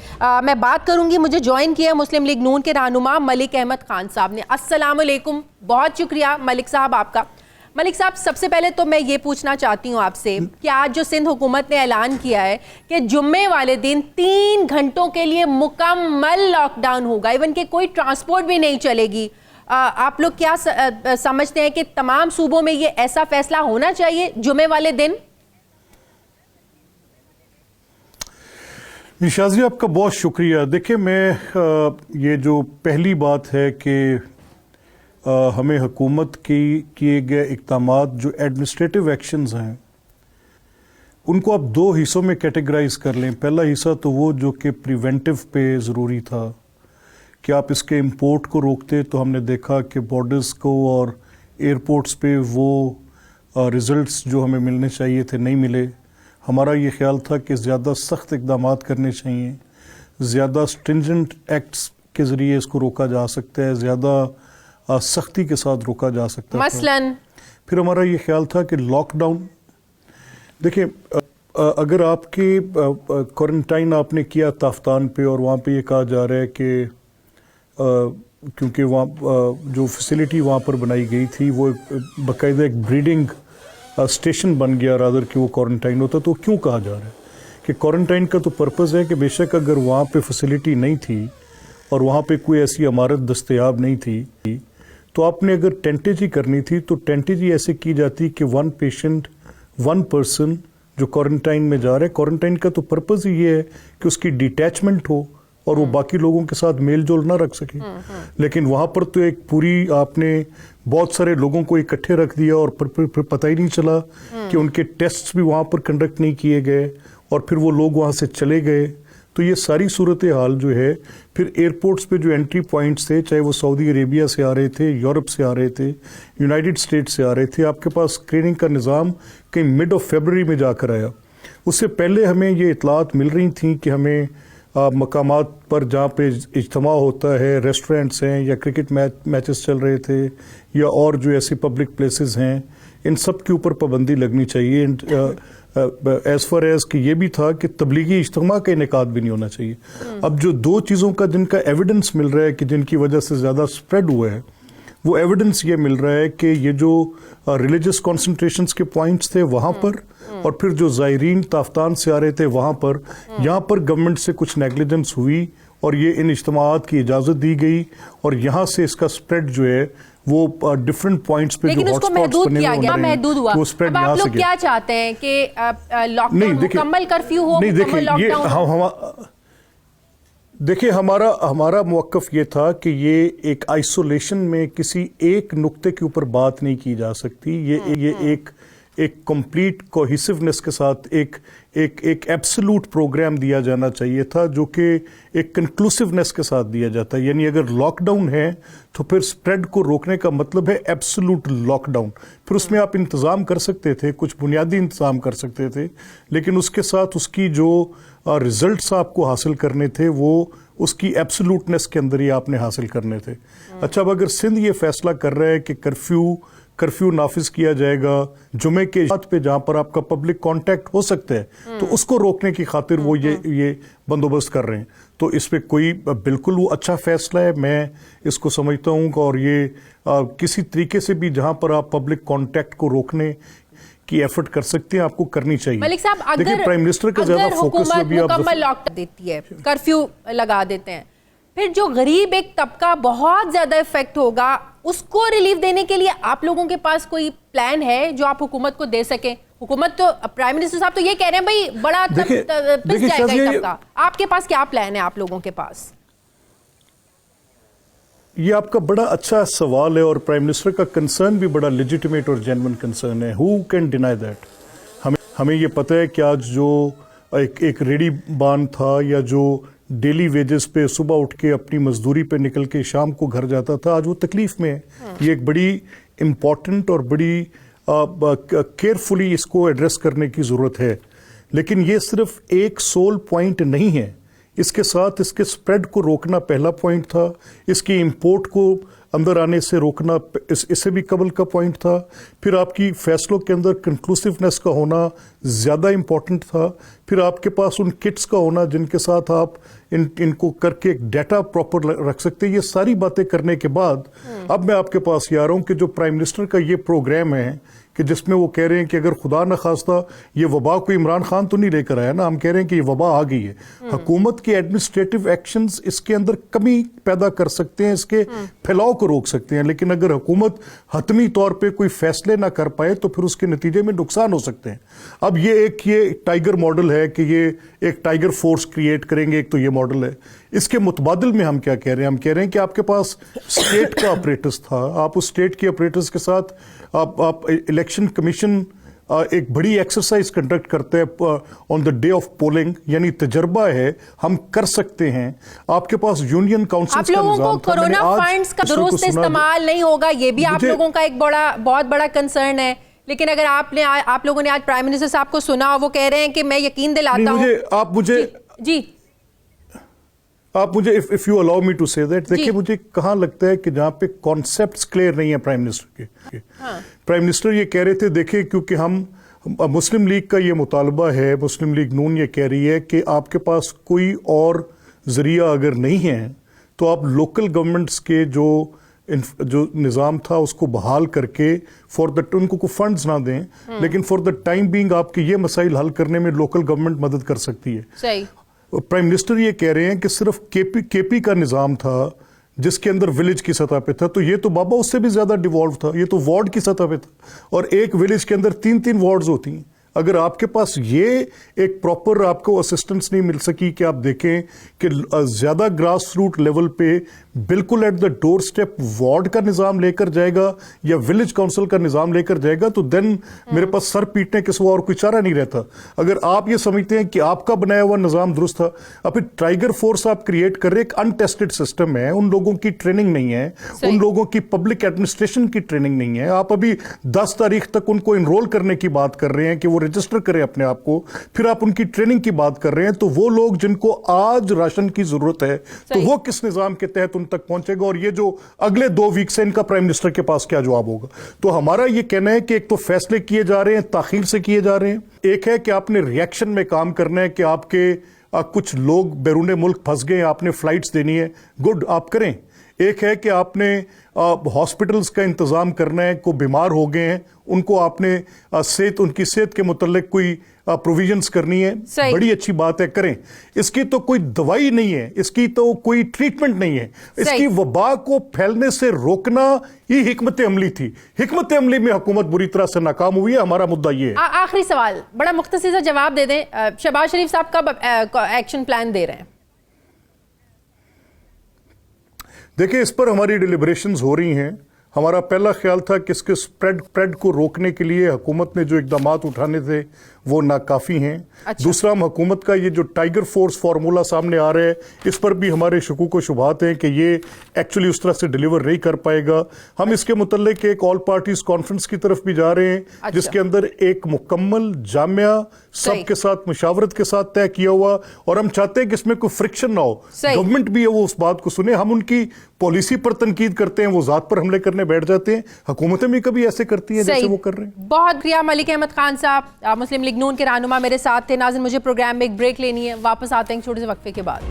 A: मैं बात करूंगी, मुझे ज्वाइन किया मुस्लिम लीग नून के रहनुमा मलिक अहमद खान साहब ने। अस्सलाम वालेकुम, बहुत शुक्रिया मलिक साहब आपका। मलिक साहब, सबसे पहले तो मैं ये पूछना चाहती हूँ आपसे कि आज जो सिंध हुकूमत ने ऐलान किया है कि जुम्मे वाले दिन 3 घंटों के लिए मुकम्मल लॉकडाउन होगा, इवन कि कोई ट्रांसपोर्ट भी नहीं चलेगी, आप लोग क्या समझते हैं कि तमाम सूबों में ये ऐसा फैसला होना चाहिए जुम्मे वाले दिन?
C: निशाज़ी, आपका बहुत शुक्रिया। देखिए, मैं ये जो पहली बात है कि हमें हुकूमत की किए गए इक़दामात जो एडमिनिस्ट्रेटिव एक्शंस हैं उनको आप 2 हिस्सों में कैटेगराइज कर लें। पहला हिस्सा तो वो जो कि प्रिवेंटिव पे ज़रूरी था कि आप इसके इंपोर्ट को रोकते, तो हमने देखा कि बॉर्डर्स को और एयरपोर्ट्स पे वो रिज़ल्ट्स जो हमें मिलने चाहिए थे नहीं मिले। हमारा ये ख्याल था कि ज़्यादा सख्त इक़दामात करने चाहिए, ज़्यादा स्ट्रिंजेंट एक्ट्स के ज़रिए इसको रोका जा सकता है, ज़्यादा सख्ती के साथ रोका जा सकता है।
A: मसलन
C: फिर हमारा ये ख्याल था कि लॉकडाउन, देखिए अगर आपके क्वारंटाइन आपने किया ताफ्तान पे और वहाँ पे ये कहा जा रहा है कि क्योंकि वहाँ जो फैसिलिटी वहाँ पर बनाई गई थी वो बाकायदा एक ब्रीडिंग स्टेशन बन गया रादर कि वो क्वारंटाइन होता, तो क्यों कहा जा रहा है कि क्वारंटाइन का तो पर्पज़ है कि बेशक अगर वहाँ पे फैसिलिटी नहीं थी और वहाँ पे कोई ऐसी इमारत दस्तयाब नहीं थी तो आपने अगर टेंटेजी करनी थी तो टेंटेजी ऐसे की जाती कि 1 पेशेंट 1 पर्सन जो क्वारंटाइन में जा रहा है। क्वारंटाइन का तो पर्पज़ ही ये है कि उसकी डिटैचमेंट हो और वो बाकी लोगों के साथ मेल जोल ना रख सके। लेकिन वहां पर तो एक पूरी आपने बहुत सारे लोगों को इकट्ठे रख दिया और फिर पता ही नहीं चला कि उनके टेस्ट्स भी वहां पर कंडक्ट नहीं किए गए और फिर वो लोग वहां से चले गए। तो ये सारी सूरत हाल जो है, फिर एयरपोर्ट्स पे जो एंट्री पॉइंट्स थे, चाहे वो सऊदी अरेबिया से आ रहे थे, यूरोप से आ रहे थे, यूनाइटेड स्टेट्स से आ रहे थे, आपके पास स्क्रीनिंग का निज़ाम कहीं मिड ऑफ फरवरी में जाकर आया। उससे पहले हमें ये इतलात मिल रही थी कि हमें मकामात पर जहाँ पे इज्तिमा होता है, रेस्टोरेंट्स हैं या क्रिकेट मैचेस चल रहे थे या और जो ऐसी पब्लिक प्लेसेस हैं, इन सब के ऊपर पाबंदी लगनी चाहिए। एज फार एज कि ये भी था कि तबलीगी इज्तिमा का इनेकाद भी नहीं होना चाहिए। अब जो दो चीज़ों का जिनका एविडेंस मिल रहा है कि जिनकी वजह से ज़्यादा स्प्रेड हुआ है, वो एविडेंस ये मिल रहा है कि ये जो रिलीजियस कॉन्सेंट्रेशंस के पॉइंट्स थे वहाँ पर और फिर जो ज़ायरीन ताफ्तान से आ रहे थे वहाँ पर, यहाँ पर गवर्नमेंट से कुछ नेग्लिजेंस हुई और ये इन इज्तिमाआत की इजाज़त दी गई और यहाँ से इसका स्प्रेड जो है वो डिफरेंट पॉइंट्स पे जो हॉटस्पॉट्स बने हुए हैं
A: महदूद हुआ।
C: वो स्प्रेड
A: अब आप लोग क्या चाहते हैं कि लॉकडाउन मुकम्मल कर्फ्यू हो, मुकम्मल लॉकडाउन?
C: देखिए हमारा मौक़िफ़ ये था कि ये एक आइसोलेशन में किसी एक नुक्ते के ऊपर बात नहीं की जा सकती। ये एक कंप्लीट कोहेसिवनेस के साथ एक एब्सोल्यूट प्रोग्राम दिया जाना चाहिए था, जो कि एक कंक्लूसिवनेस के साथ दिया जाता है। यानी अगर लॉकडाउन है तो फिर स्प्रेड को रोकने का मतलब है एब्सोल्यूट लॉकडाउन। फिर उसमें आप इंतज़ाम कर सकते थे, कुछ बुनियादी इंतज़ाम कर सकते थे, लेकिन उसके साथ उसकी जो रिजल्ट्स आपको हासिल करने थे वो उसकी एब्सोल्यूटनेस के अंदर ही आपने हासिल करने थे। अच्छा, अब अगर सिंध ये फैसला कर रहा है कि कर्फ्यू नाफिज किया जाएगा जुमे के रात पे जहां पर आपका पब्लिक कांटेक्ट हो सकता है, तो उसको रोकने की खातिर वो ये बंदोबस्त कर रहे हैं, तो इस पे कोई बिल्कुल वो अच्छा फैसला है, मैं इसको समझता हूं। और ये किसी तरीके से भी जहां पर आप पब्लिक कांटेक्ट को रोकने की एफर्ट कर सकते हैं, आपको करनी चाहिए।
A: मलिक साहब, अगर
C: प्राइम मिनिस्टर का ज्यादा फोकस
A: मुकम्मल लॉकडाउन देती है, कर्फ्यू लगा देते हैं, फिर जो गरीब एक तबका बहुत ज्यादा इफेक्ट होगा, उसको रिलीफ देने के लिए आप लोगों के पास कोई प्लान है जो आप हुकूमत को दे सकें? हुकूमत तो, प्राइम मिनिस्टर साहब तो ये कह रहे हैं भाई बड़ा पिस जाएगा ये तबका। आपके पास क्या प्लान है आप लोगों के पास?
C: ये आपका बड़ा अच्छा सवाल है और प्राइम मिनिस्टर का कंसर्न भी बड़ा लेजिटिमेट और जेन्युइन कंसर्न है। Who can deny that? हमें ये पता है कि आज जो एक रेडी बान था या जो डेली वेजेस पे सुबह उठ के अपनी मजदूरी पे निकल के शाम को घर जाता था, आज वो तकलीफ में है। ये एक बड़ी इम्पॉर्टेंट और बड़ी केयरफुली इसको एड्रेस करने की ज़रूरत है। लेकिन ये सिर्फ एक सोल पॉइंट नहीं है, इसके साथ इसके स्प्रेड को रोकना पहला पॉइंट था, इसकी इंपोर्ट को अंदर आने से रोकना इससे भी कबल का पॉइंट था, फिर आपकी फैसलों के अंदर कंक्लूसिवनेस का होना ज़्यादा इम्पॉर्टेंट था, फिर आपके पास उन किट्स का होना जिनके साथ आप इनको करके एक डाटा प्रॉपर रख सकते हैं। ये सारी बातें करने के बाद अब मैं आपके पास ये आ रहा हूँ कि जो प्राइम मिनिस्टर का ये प्रोग्राम है कि जिसमें वो कह रहे हैं कि अगर खुदा न खास्ता ये वबा को इमरान खान तो नहीं लेकर आया ना, हम कह रहे हैं कि ये वबा आ गई है, हुकूमत के एडमिनिस्ट्रेटिव एक्शंस इसके अंदर कमी पैदा कर सकते हैं, इसके फैलाव को रोक सकते हैं। लेकिन अगर हुकूमत हतमी तौर पे कोई फैसले ना कर पाए तो फिर उसके नतीजे में नुकसान हो सकते हैं। अब ये टाइगर मॉडल है कि ये एक टाइगर फोर्स क्रिएट करेंगे, एक तो ये मॉडल है। इसके मुतबादिल में हम क्या कह रहे हैं? हम कह रहे हैं कि आपके पास स्टेट का ऑपरेटर्स था, आप उस स्टेट के ऑपरेटर्स के साथ आप इलेक्शन कमीशन एक बड़ी एक्सरसाइज कंडक्ट करते हैं on the day of polling, यानी तजर्बा है, हम कर सकते हैं। आपके पास यूनियन काउंसिल
A: आप लोगों को कोरोना फंड्स का दुरुस्त इस्तेमाल नहीं होगा, ये भी आप लोगों का एक बहुत बड़ा कंसर्न है। लेकिन अगर आप लोगों ने आज प्राइम मिनिस्टर साहब को सुना, वो कह रहे हैं कि मैं यकीन दिलाता हूं।
C: आप मुझे if you allow me to say that, देखिए मुझे कहाँ लगता है कि जहाँ पे कॉन्सेप्ट्स क्लियर नहीं है प्राइम मिनिस्टर के। प्राइम मिनिस्टर ये कह रहे थे, देखिए क्योंकि हम मुस्लिम लीग का ये मुतालबा है, मुस्लिम लीग नून ये कह रही है कि आपके पास कोई और जरिया अगर नहीं है तो आप लोकल गवर्नमेंट्स के जो निज़ाम था उसको बहाल करके उनको को फंड्स ना दें, लेकिन फॉर द टाइम बीइंग आपके ये मसाइल हल करने में लोकल गवर्नमेंट मदद कर सकती है।
A: सही।
C: प्राइम मिनिस्टर ये कह रहे हैं कि सिर्फ केपी का निज़ाम था जिसके अंदर विलेज की सतह पे था, तो ये तो बाबा उससे भी ज्यादा डिवॉल्व था, ये तो वार्ड की सतह पे था और एक विलेज के अंदर 3-3 वार्ड्स होती हैं। अगर आपके पास ये एक प्रॉपर आपको असिस्टेंस नहीं मिल सकी कि आप देखें कि ज़्यादा ग्रास रूट लेवल पे बिल्कुल at the door step ward का निज़ाम लेकर जाएगा या विलेज काउंसिल का निज़ाम लेकर जाएगा, तो देन मेरे पास सर पीटने के सिवा और कोई चारा नहीं रहता। अगर आप ये समझते हैं कि आपका बनाया हुआ निज़ाम दुरुस्त था, अब टाइगर फोर्स आप क्रिएट कर रहे हैं, एक अनटेस्टेड सिस्टम है, उन लोगों की ट्रेनिंग नहीं है, उन लोगों की पब्लिक एडमिनिस्ट्रेशन की ट्रेनिंग नहीं है। आप अभी 10 तारीख तक उनको इनरोल करने की बात कर रहे हैं कि वो रजिस्टर करें अपने आप को, फिर आप उनकी ट्रेनिंग की बात कर रहे हैं। तो वो लोग जिनको आज राशन की जरूरत है, तो वो किस निजाम के तहत उन तक पहुंचेगा? और ये जो अगले 2 वीक से इनका प्राइम मिनिस्टर के पास क्या जवाब होगा? तो हमारा ये कहना है कि एक तो फैसले किए जा रहे हैं, ताखीर से किए जा रहे हैं। एक है कि आपने रिएक्शन में काम करना है कि आपके कुछ लोग बैरूने मुल्क फंस गए, आपने फ्लाइट्स देनी है, गुड, आप करें। एक है कि आपने हॉस्पिटल्स का इंतज़ाम करना है, को बीमार हो गए हैं, उनको आपने उनकी सेहत के मुतल्लिक कोई प्रोविजंस करनी है, बड़ी अच्छी बात है, करें। इसकी तो कोई दवाई नहीं है, इसकी तो कोई ट्रीटमेंट नहीं है, इसकी वबा को फैलने से रोकना ही हिकमत अमली थी। हिकमत अमली में हुकूमत बुरी तरह से नाकाम हुई है। हमारा मुद्दा ये है।
A: आखिरी सवाल, बड़ा मुख्तसर सा जवाब दे दें, शहबाज शरीफ साहब कब एक्शन प्लान दे रहे हैं?
C: देखिए, इस पर हमारी डिलिब्रेशंस हो रही हैं। हमारा पहला ख्याल था कि इसके स्प्रेड को रोकने के लिए हुकूमत ने जो इकदाम उठाने थे वो नाकाफ़ी हैं। अच्छा। दूसरा, हम हुकूमत का ये जो टाइगर फोर्स फार्मूला सामने आ रहा है, इस पर भी हमारे शकूक व शुबहात हैं कि ये एक्चुअली उस तरह से डिलीवर नहीं कर पाएगा। हम इसके मुतल्लिक एक ऑल पार्टीज कॉन्फ्रेंस की तरफ भी जा रहे हैं। अच्छा। जिसके अंदर एक मुकम्मल जामिया सबके साथ मुशावरत के साथ तय किया हुआ, और हम चाहते हैं कि इसमें कोई फ्रिक्शन ना हो, गवर्नमेंट भी है वो उस बात को सुने। हम उनकी पॉलिसी पर तनकीद करते हैं, वो जात पर हमले करने बैठ जाते हैं। हुकूमतें भी कभी ऐसे करती हैं जैसे वो कर रहे हैं।
A: बहुत शुक्रिया मलिक अहमद खान साहब, मुस्लिम लीग नून के रहनुमा मेरे साथ थे। नाज़रीन, मुझे प्रोग्राम में एक ब्रेक लेनी है, वापस आते हैं छोटे से वक्फे के बाद।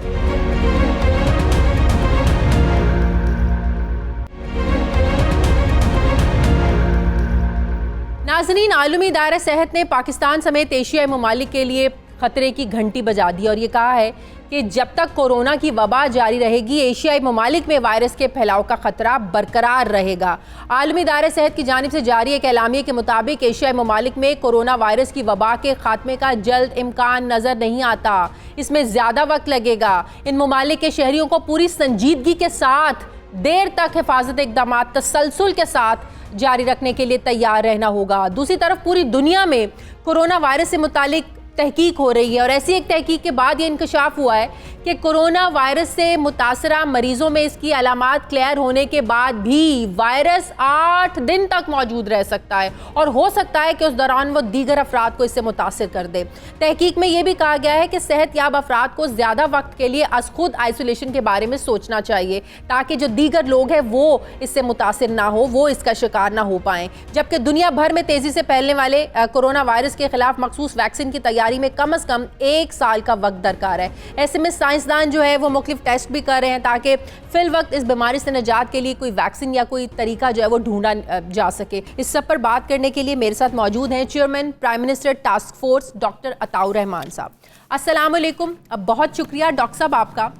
A: नाज़रीन, आलमी दायरा सेहत ने पाकिस्तान समेत एशियाई ममालिक के लिए खतरे की घंटी बजा दी और ये कहा है कि जब तक कोरोना की वबा जारी रहेगी, एशियाई ममालिक में वायरस के फैलाव का खतरा बरकरार रहेगा। आलमी दायरा सेहत की जानिब से जारी एक एलामिया के मुताबिक एशियाई ममालिक में कोरोना वायरस की वबा के खात्मे का जल्द इम्कान नज़र नहीं आता। इसमें ज़्यादा वक्त लगेगा। इन ममालिक के शहरियों को पूरी संजीदगी के साथ देर तक हिफाजत इक़दाम तसलसल के साथ जारी रखने के लिए तैयार रहना होगा। दूसरी तरफ पूरी दुनिया में कोरोना वायरस से मुतालिक तहकीक हो रही है और ऐसी एक तहकीक के बाद ये इंकशाफ हुआ है कि कोरोना वायरस से मुतासरा मरीजों में इसकी अलामात क्लियर होने के बाद भी वायरस 8 दिन तक मौजूद रह सकता है और हो सकता है कि उस दौरान वो दीगर अफराद को इससे मुतासर कर दे। तहकीक में ये भी कहा गया है कि सेहतयाब अफराद को ज़्यादा वक्त के लिए अज खुद आइसोलेशन के बारे में सोचना चाहिए ताकि जो दीगर लोग हैं वो इससे मुतासर ना हो, वो इसका शिकार ना हो पाएँ। जबकि दुनिया भर में तेज़ी से फैलने वाले कोरोना वायरस के खिलाफ मखसूस वैक्सीन की तैयारी में कम अज़ कम 1 साल का वक्त दरकार है। ऐसे में साइंसदान जो है वो मुख्तलिफ टेस्ट भी कर रहे हैं ताकि फिल वक्त इस बीमारी से निजात के लिए कोई वैक्सीन या कोई तरीका जो है वो ढूंढा जा सके। इस सब पर बात करने के लिए मेरे साथ मौजूद हैं chairman prime minister task force doctor Ataur Rahman साहब। अस्सलाम वालेकुम। अब बहुत शुक्रिया डॉक्टर साहब आपका।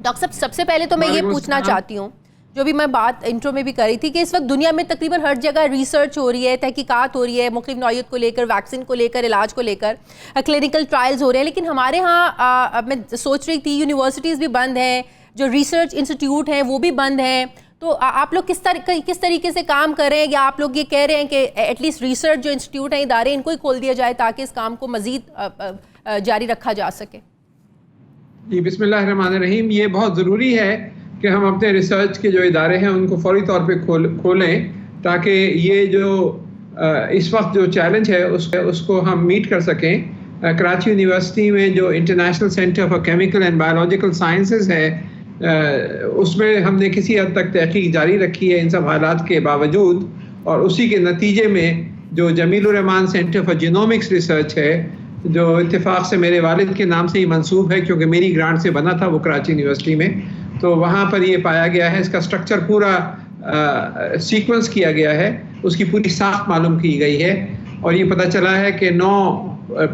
A: डॉक्टर साहब, सबसे पहले तो मैं ये पूछना चाहती हूँ, जो भी मैं बात इंट्रो में भी करी थी, कि इस वक्त दुनिया में तकरीबन हर जगह रिसर्च हो रही है, तहकीकात हो रही है, मुख्तलिफ नौइयत को लेकर, वैक्सीन को लेकर, इलाज को लेकर, क्लिनिकल ट्रायल्स हो रहे हैं। लेकिन हमारे यहाँ मैं सोच रही थी यूनिवर्सिटीज़ भी बंद हैं, जो रिसर्च इंस्टीट्यूट हैं वो भी बंद हैं। तो आप लोग किस तरीके से काम कर रहे हैं, या आप लोग ये कह रहे हैं कि एटलीस्ट रिसर्च जो इंस्टीट्यूट हैं, इदारे, इनको ही खोल दिया जाए ताकि इस काम को मज़ीद जारी रखा जा सके?
D: जी, बिस्मिल्लाहिर्रहमानिर्रहीम। ये बहुत ज़रूरी है कि हम अपने रिसर्च के जो इदारे हैं उनको फौरी तौर पे खोलें ताकि ये जो इस वक्त जो चैलेंज है उसको हम मीट कर सकें। कराची यूनिवर्सिटी में जो international centre for chemical and biological sciences है, उसमें हमने किसी हद तक तहकीक जारी रखी है इन सब हालात के बावजूद, और उसी के नतीजे में जो Jamilur Rahman centre for genomics research है, जो इत्तेफाक से मेरे वालिद के नाम से ही मंसूब है क्योंकि मेरी ग्रांट से बना था वो कराची यूनिवर्सिटी में, तो वहाँ पर ये पाया गया है, इसका स्ट्रक्चर पूरा सीक्वेंस किया गया है, उसकी पूरी साख मालूम की गई है, और ये पता चला है कि 9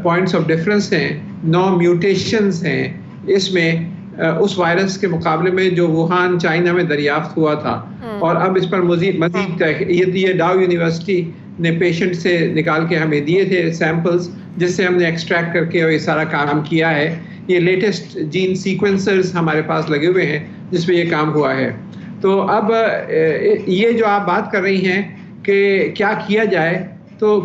D: पॉइंट्स ऑफ डिफरेंस हैं, 9 म्यूटेशंस हैं इसमें उस वायरस के मुकाबले में जो वुहान चाइना में दरियाफ्त हुआ था। और अब इस पर मजीद ये डाउ यूनिवर्सिटी ने पेशेंट से निकाल के हमें दिए थे सैंपल्स, जिससे हमने एक्सट्रैक्ट करके और ये सारा काम किया है। ये लेटेस्ट जीन सीक्वेंसर्स हमारे पास लगे हुए हैं जिसमें ये काम हुआ है। तो अब ये जो आप बात कर रही हैं कि क्या किया जाए, तो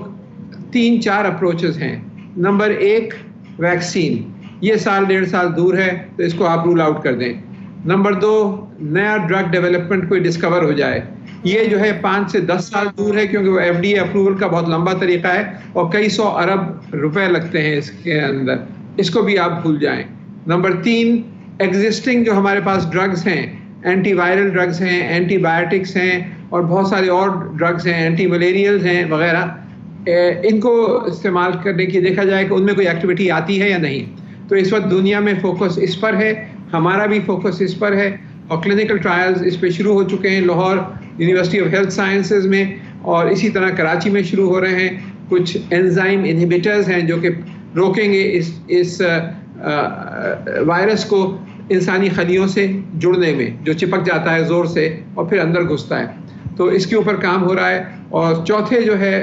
D: 3-4 अप्रोचेस हैं। Number 1, vaccine. ये साल 1.5 साल दूर है तो इसको आप रूल आउट कर दें। नंबर 2, नया ड्रग डेवलपमेंट कोई डिस्कवर हो जाए। ये जो है 5 से 10 साल दूर है, क्योंकि वो FDA अप्रूवल का बहुत लंबा तरीका है और कई 100 अरब रुपए लगते हैं इसके अंदर। इसको भी आप भूल जाएं। नंबर 3, एग्जिस्टिंग जो हमारे पास ड्रग्स हैं, एंटीवायरल ड्रग्स हैं, एंटीबायोटिक्स हैं और बहुत सारे और ड्रग्स हैं, एंटी मलेरियल्स हैं वगैरह, इनको इस्तेमाल करने की देखा जाए कि उनमें कोई एक्टिविटी आती है या नहीं। तो इस वक्त दुनिया में फोकस इस पर है, हमारा भी फोकस इस पर है और क्लिनिकल ट्रायल्स इस पे शुरू हो चुके हैं Lahore university of health sciences में, और इसी तरह कराची में शुरू हो रहे हैं। कुछ एंजाइम इनहिबिटर्स हैं जो कि रोकेंगे इस वायरस को इंसानी खलियों से जुड़ने में, जो चिपक जाता है ज़ोर से और फिर अंदर घुसता है। तो इसके ऊपर काम हो रहा है। और चौथे जो है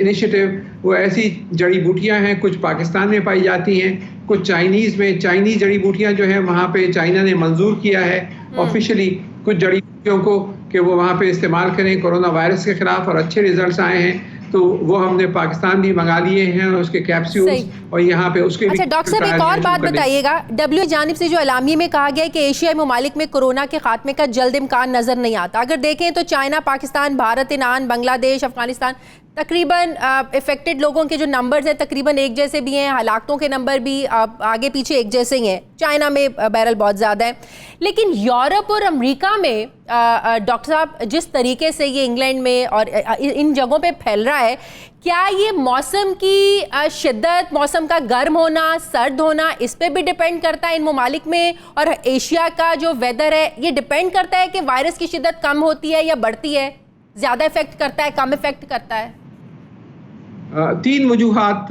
D: इनिशिएटिव, वो ऐसी जड़ी बूटियां हैं, कुछ पाकिस्तान में पाई जाती हैं, कुछ चाइनीज़ में। चाइनीज़ जड़ी बूटियां जो है वहाँ पे चाइना ने मंजूर किया है ऑफिशियली कुछ जड़ी बूटियों को कि वो वहाँ पे इस्तेमाल करें कोरोना वायरस के खिलाफ, और अच्छे रिजल्ट्स आए हैं। तो वो हमने पाकिस्तान भी मंगा लिए हैं उसके कैप्सूल्स, और यहाँ पे उसके
A: अच्छा डॉक्टर साहब, एक और बात बताइएगा। WHO जानिब से जो एलामिये में कहा गया है कि एशियाई ममालिक में कोरोना के खात्मे का जल्द इम्कान नजर नहीं आता। अगर देखें तो चाइना, पाकिस्तान, भारत, ईरान, बांग्लादेश, अफगानिस्तान, तकरीबन इफेक्टेड लोगों के जो नंबर्स हैं तकरीबन एक जैसे भी हैं, हलाकतों के नंबर भी आगे पीछे एक जैसे ही हैं। चाइना में बहरहाल बहुत ज़्यादा है, लेकिन यूरोप और अमेरिका में डॉक्टर साहब जिस तरीके से ये इंग्लैंड में और इन जगहों पे फैल रहा है, क्या ये मौसम की शिद्दत, मौसम का गर्म होना, सर्द होना, इस पे भी डिपेंड करता है इन ममालिक में? और एशिया का जो वेदर है ये डिपेंड करता है कि वायरस की शिद्दत कम होती है या बढ़ती है, ज़्यादा इफेक्ट करता है, कम इफेक्ट करता है?
D: 3 वजूहात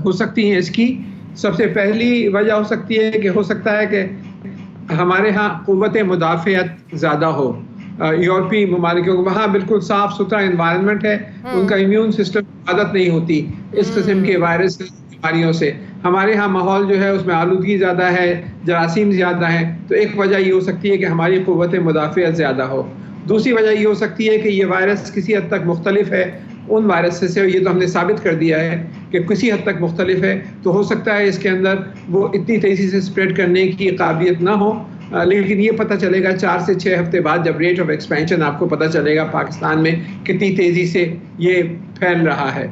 D: हो सकती हैं इसकी। सबसे पहली वजह हो सकती है कि हो सकता है कि हमारे यहाँ क़ुव्वत मुदाफ़ियत ज़्यादा हो। यूरोपीय ममालिकों को वहाँ बिल्कुल साफ़ सुथरा इन्वायरमेंट है, उनका इम्यून सिस्टम आदत नहीं होती इस किस्म के वायरस बीमारियों से। हमारे यहाँ माहौल जो है उसमें आलूदगी ज़्यादा है, जरासीम ज़्यादा हैं। तो एक वजह ये हो सकती है कि हमारी क़ुव्वत मुदाफ़ियत ज़्यादा हो। दूसरी वजह ये हो सकती है कि ये वायरस किसी हद तक मुख्तलिफ है उन वायरस से, ये तो हमने साबित कर दिया है कि किसी हद तक मुख्तलिफ है। तो हो सकता है इसके अंदर वो इतनी तेज़ी से स्प्रेड करने की काबिलियत ना हो, लेकिन ये पता चलेगा 4 से 6 हफ्ते बाद, जब रेट ऑफ एक्सपेंशन आपको पता चलेगा पाकिस्तान में कितनी तेज़ी से ये फैल रहा है।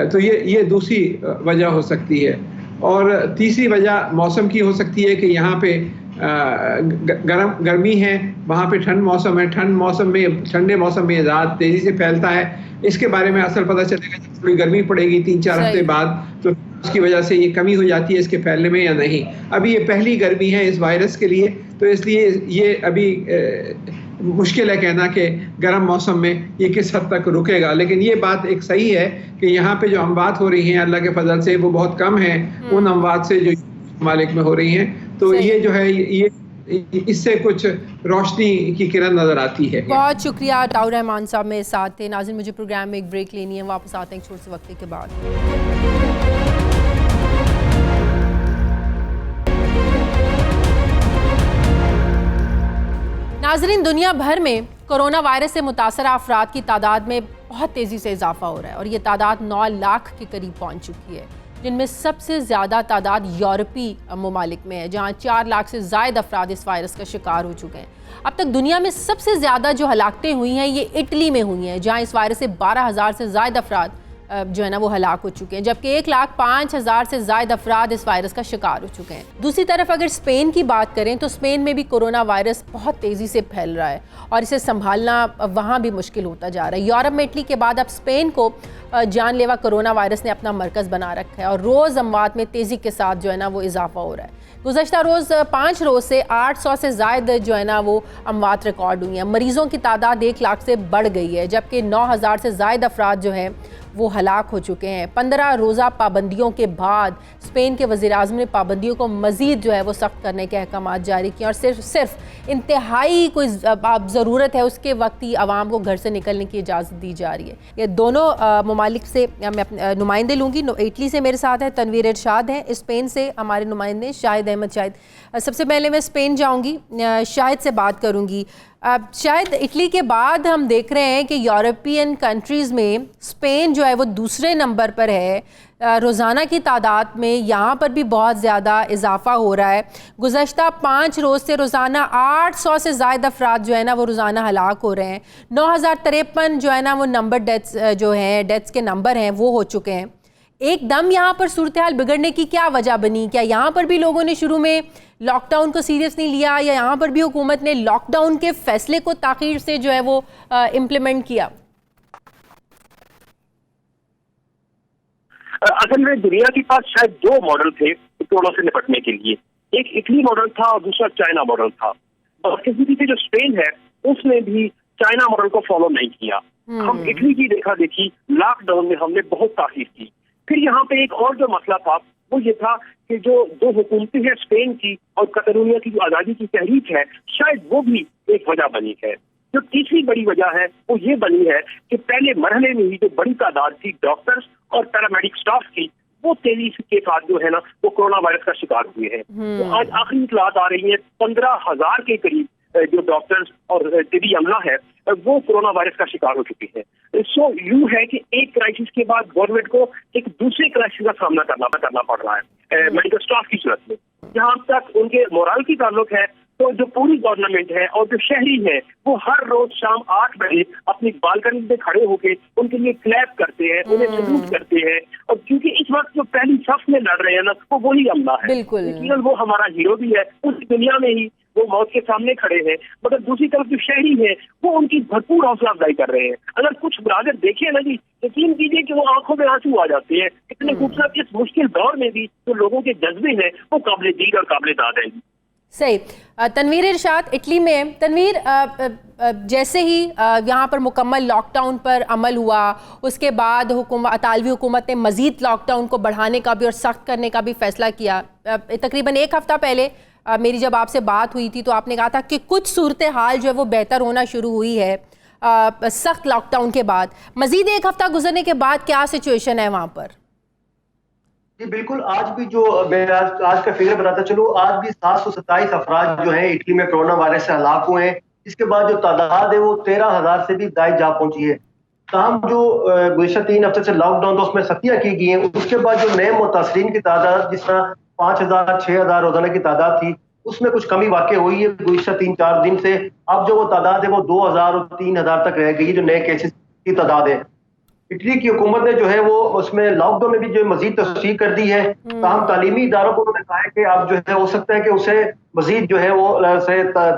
D: तो ये दूसरी वजह हो सकती है। और तीसरी वजह मौसम की हो सकती है कि यहाँ पे गर्मी है, वहाँ पे ठंड मौसम है, ठंडे मौसम में ज़्यादा तेज़ी से फैलता है। इसके बारे में असल पता चलेगा जब थोड़ी गर्मी पड़ेगी 3-4 हफ्ते बाद, तो उसकी वजह से ये कमी हो जाती है इसके फैलने में या नहीं। अभी ये पहली गर्मी है इस वायरस के लिए, तो इसलिए ये अभी मुश्किल है कहना कि गर्म मौसम में ये किस हद तक रुकेगा। लेकिन ये बात एक सही है कि यहाँ पे जो अमवात हो रही हैं अल्लाह के फजल से वो बहुत कम है उन अमवात से जो ममालिक में हो रही हैं। तो ये जो है ये इससे कुछ रोशनी की किरण नजर आती है।
A: बहुत शुक्रिया। ताउर रहमान साहब मेरे साथ थे। नाज़रीन, मुझे प्रोग्राम में एक ब्रेक लेनी है, वापस आते हैं एक छोटे से वक्त के बाद। नाज़रीन, दुनिया भर में कोरोना वायरस से मुतासरा अफराद की तादाद में बहुत तेज़ी से इजाफा हो रहा है और ये तादाद 9 लाख के करीब पहुंच चुकी है, जिनमें सबसे ज़्यादा तादाद यूरोपीय ममालिक में है, जहां 4 लाख से ज़ायद अफराद इस वायरस का शिकार हो चुके हैं। अब तक दुनिया में सबसे ज़्यादा जो हलाकतें हुई हैं ये इटली में हुई हैं, जहां इस वायरस से 12,000 से ज़ायद अफराद जो है ना वो हलाक हो चुके हैं, जबकि 1,05,000 से ज़ायद अफराद इस वायरस का शिकार हो चुके हैं। दूसरी तरफ अगर स्पेन की बात करें तो स्पेन में भी कोरोना वायरस बहुत तेज़ी से फैल रहा है और इसे संभालना वहाँ भी मुश्किल होता जा रहा है। यूरोप में इटली के बाद अब स्पेन को जानलेवा कोरोना वायरस ने अपना मरकज़ बना रखा है और रोज़ अमवात में तेज़ी के साथ जो है ना वो इजाफा हो रहा है। गुज़श्ता रोज़ 5 रोज़ से 800 से ज़ायद जो है ना वो अमवात रिकॉर्ड हुई हैं। मरीज़ों की तादाद 1 लाख से बढ़ गई है, जबकि 9,000 से ज़ायद अफराद जो हैं वो हलाक हो चुके हैं। 15 रोज़ा पाबंदियों के बाद स्पेन के वज़ीर-ए-आज़म ने पाबंदियों को मज़ीद जो है वो सख्त करने के अहकामात जारी किए और सिर्फ इंतहाई कोई ज़रूरत है उसके वक्त ही आवाम को घर से निकलने की इजाज़त दी जा रही है। ये दोनों ममालिक से मैं अपने नुमाइंदे लूँगी। इटली से मेरे साथ है तनवीर इरशाद हैं, स्पेन से हमारे नुमाइंदे शाहिद अहमद। शाहिद, सबसे पहले मैं स्पेन जाऊँगी, शाहिद से बात करूँगी। शायद इटली के बाद हम देख रहे हैं कि यूरोपियन कंट्रीज़ में स्पेन जो है वो दूसरे नंबर पर है। रोज़ाना की तादाद में यहाँ पर भी बहुत ज़्यादा इजाफ़ा हो रहा है। गुज़श्ता 5 रोज़ से रोज़ाना 800 से ज़ायद अफराद जो है ना वो रोज़ाना हलाक हो रहे हैं। 9053 जो है ना वो नंबर डेथ्स जो हैं, डेथ्स के नंबर हैं वो हो चुके हैं। एकदम यहाँ पर सूरत हाल बिगड़ने की क्या वजह बनी? क्या यहाँ पर भी लोगों ने शुरू में लॉकडाउन को सीरियस नहीं लिया, या यहाँ पर भी हुकूमत ने लॉकडाउन के फैसले को ताख़ीर से जो है वो इम्प्लीमेंट किया?
E: असल में दुनिया के पास शायद 2 मॉडल थे कोरोना से निपटने के लिए। एक इटली मॉडल था और दूसरा चाइना मॉडल था। और किसी भी जो स्पेन है उसने भी चाइना मॉडल को फॉलो नहीं किया। हम इटली की देखा देखी लॉकडाउन में हमने बहुत ताख़ीर की। फिर यहाँ पे एक और जो मसला था वो ये था कि जो 2 हुकूमतें हैं स्पेन की और कतरूनिया की जो आज़ादी की तहरीक है, शायद वो भी एक वजह बनी है। जो तीसरी बड़ी वजह है वो ये बनी है कि पहले मरहले में ही जो बड़ी तादाद थी डॉक्टर्स और पैरामेडिक स्टाफ की, वो तेजी के साथ जो है ना वो कोरोना वायरस का शिकार हुए हैं। तो आज आखिरी इतलात आ रही है 15,000 के करीब जो डॉक्टर्स और तिबी अमला है वो कोरोना वायरस का शिकार हो चुके हैं। सो यूं है कि एक क्राइसिस के बाद गवर्नमेंट को एक दूसरे क्राइसिस का सामना करना पड़ रहा है मेडिकल स्टाफ की सूरत में। जहां तक उनके मोरल की ताल्लुक है तो जो पूरी गवर्नमेंट है और जो शहरी है वो हर रोज शाम 8 बजे अपनी बालकनी में खड़े होकर उनके लिए क्लैप करते हैं, उन्हें सल्यूट करते हैं। और क्योंकि इस वक्त जो पहली सफ में लड़ रहे हैं ना वो वही अमला है, लेकिन वो हमारा हीरो भी है। उस दुनिया में ही वो मौत के सामने खड़े हैं, मगर दूसरी तरफ जो शहरी है वो उनकी भरपूर हौसला अफजाई कर रहे हैं। अगर कुछ ब्रादर देखे ना जी, यकीन कीजिए कि वो आंखों में आंसू आ जाते हैं। इतने खूबसूरत इस मुश्किल दौर में भी जो लोगों के जज्बे हैं वो काबिल दीद और काबिल दाद है।
A: सही। तनवीर इरशाद इटली में। तनवीर, जैसे ही यहाँ पर मुकम्मल लॉकडाउन पर अमल हुआ उसके बाद इतालवी हुकूमत ने मज़ीद लॉकडाउन को बढ़ाने का भी और सख्त करने का भी फ़ैसला किया। तकरीबन 1 हफ़्ता पहले मेरी जब आपसे बात हुई थी तो आपने कहा था कि कुछ सूरत हाल जो है वो बेहतर होना शुरू हुई है सख्त लॉकडाउन के बाद। मज़ीद 1 हफ़्ता गुजरने के बाद क्या सिचुएशन है वहाँ पर?
F: जी बिल्कुल, आज भी जो मैं आज का फिगर बताता चलूँ, आज भी 727 अफराद जो हैं इटली में कोरोना वायरस से हलाक हुए हैं। इसके बाद जो तादाद है वो 13,000 से भी ज़ायद जा पहुंची है। तमाम जो गुज़श्ता 3 हफ्ते से लॉकडाउन तो उसमें सख्तियाँ की गई हैं। उसके बाद जो नए मुतासरीन की तादाद जिस तरह 5,000 6,000 रोजाना की तादाद थी उसमें कुछ कमी वाक़ई हुई है गुज़श्ता 3-4 दिन से। अब जो वो तादाद है वो 2,000 और 3,000 तक रह गई है जो नए केसेस की तादाद है। इटली की हुकूमत ने जो है वो उसमें लॉकडाउन में भी जो मजीद तस्वीर कर दी है। तमाम तालीमी इदारों को उन्होंने कहा है कि अब जो है हो सकता है कि उसे मजीद जो है वो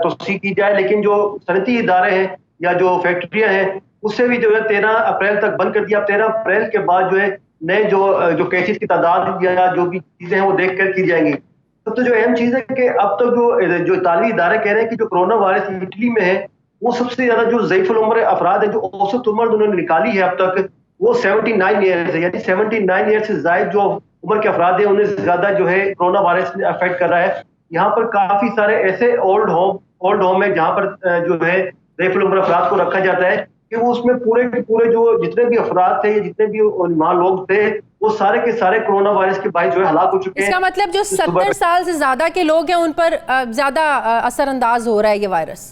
F: तस्वीर की जाए, लेकिन जो सनती इदारे हैं या जो फैक्ट्रियां हैं उससे भी जो है 13 अप्रैल तक बंद कर दिया। 13 अप्रैल के बाद जो है नए जो केसेस की तादाद या जो भी चीजें हैं वो देख कर की जाएंगी। सबसे जो अहम चीज है कि अब तक जो तालीमी इदारे कह रहे हैं कि जो कोरोना वायरस इटली में है वो सबसे ज्यादा जो ज़ईफ़ुल उम्र अफराद है, जो औसत उम्र उन्होंने निकाली है अब तक वो 79 ईयर्स है। यानी 79 ईयर्स से जायद जो उम्र के अफराद है उन्हें ज्यादा जो है कोरोना वायरस अफेक्ट कर रहा है। यहाँ पर काफी सारे ऐसे ओल्ड होम है जहाँ पर जो है ज़ईफ़ुल उम्र अफराद को रखा जाता है कि वो उसमें पूरे के पूरे जो जितने भी अफराद थे, जितने भी वहाँ लोग थे, वो सारे के सारे कोरोना वायरस के बायस जो है हलाक हो चुके हैं।
A: इसका मतलब जो 70 साल से ज्यादा के लोग हैं उन पर ज्यादा असरअंदाज हो रहा है ये वायरस।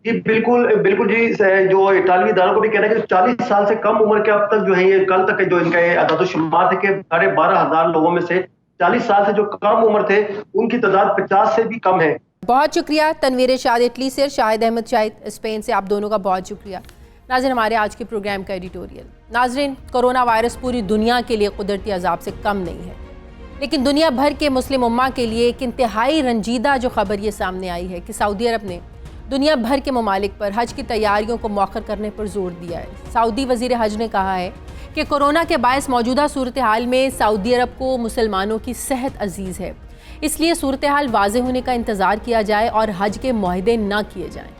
F: जी बिल्कुल बिल्कुल जी। जो इटालवी इदारों को भी कहना है कि 40 साल से कम उम्र के अब तक जो है ये कल तक जो इनका ये अदाद-ओ-शुमार थे कि 12,500 लोगों में से 40 साल से जो कम उम्र थे उनकी तादाद 50 से भी कम है।
A: बहुत शुक्रिया तनवीर इरशाद इटली से, शाहिद अहमद शाहिद स्पेन से, आप दोनों का बहुत शुक्रिया। नाज़रीन, हमारे आज के प्रोग्राम का एडिटोरियल। नाज़रीन, कोरोना वायरस पूरी दुनिया के लिए कुदरती अजाब से कम नहीं है, लेकिन दुनिया भर के मुस्लिम उम्मा के लिए एक इंतहाई रंजीदा जो खबर ये सामने आई है कि सऊदी अरब ने दुनिया भर के ममालिक पर हज की तैयारियों को मौखर करने पर जोर दिया है। सऊदी वज़ीर हज ने कहा है कि कोरोना के बायस मौजूदा सूरत हाल में सऊदी अरब को मुसलमानों की सेहत अजीज़ है, इसलिए सूरत हाल वाज़े होने का इंतज़ार किया जाए और हज के मुआहदे न किए जाएँ।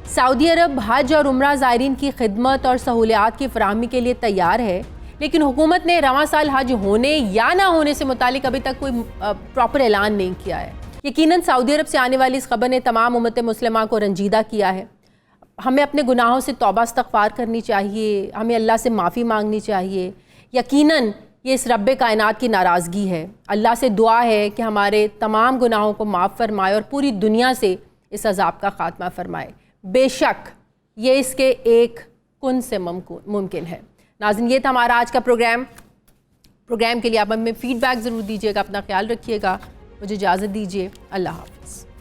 A: सऊदी अरब हज और उम्रा ज़ायरीन की खिदमत और सहूलियात की फराहमी के लिए तैयार है, लेकिन हुकूमत ने रवां साल हज होने या ना होने से मुतालिक अभी तक कोई प्रॉपर ऐलान नहीं किया है। यकीनन सऊदी अरब से आने वाली इस खबर ने तमाम उम्मत मुस्लिमा को रंजीदा किया है। हमें अपने गुनाहों से तौबा इस्तग़फ़ार करनी चाहिए, हमें अल्लाह से माफ़ी मांगनी चाहिए। यकीनन ये इस रब्बे कायनात की नाराज़गी है। अल्लाह से दुआ है कि हमारे तमाम गुनाहों को माफ़ फरमाए और पूरी दुनिया से इस अज़ाब का ख़ात्मा फरमाए। बेशक ये इसके एक कुन से मुमकिन है। नाज़रीन, ये था हमारा आज का प्रोग्राम के लिए आप हमें फ़ीडबैक ज़रूर दीजिएगा। अपना ख्याल रखिएगा। मुझे इजाज़त दीजिए। अल्लाह हाफ़िज़।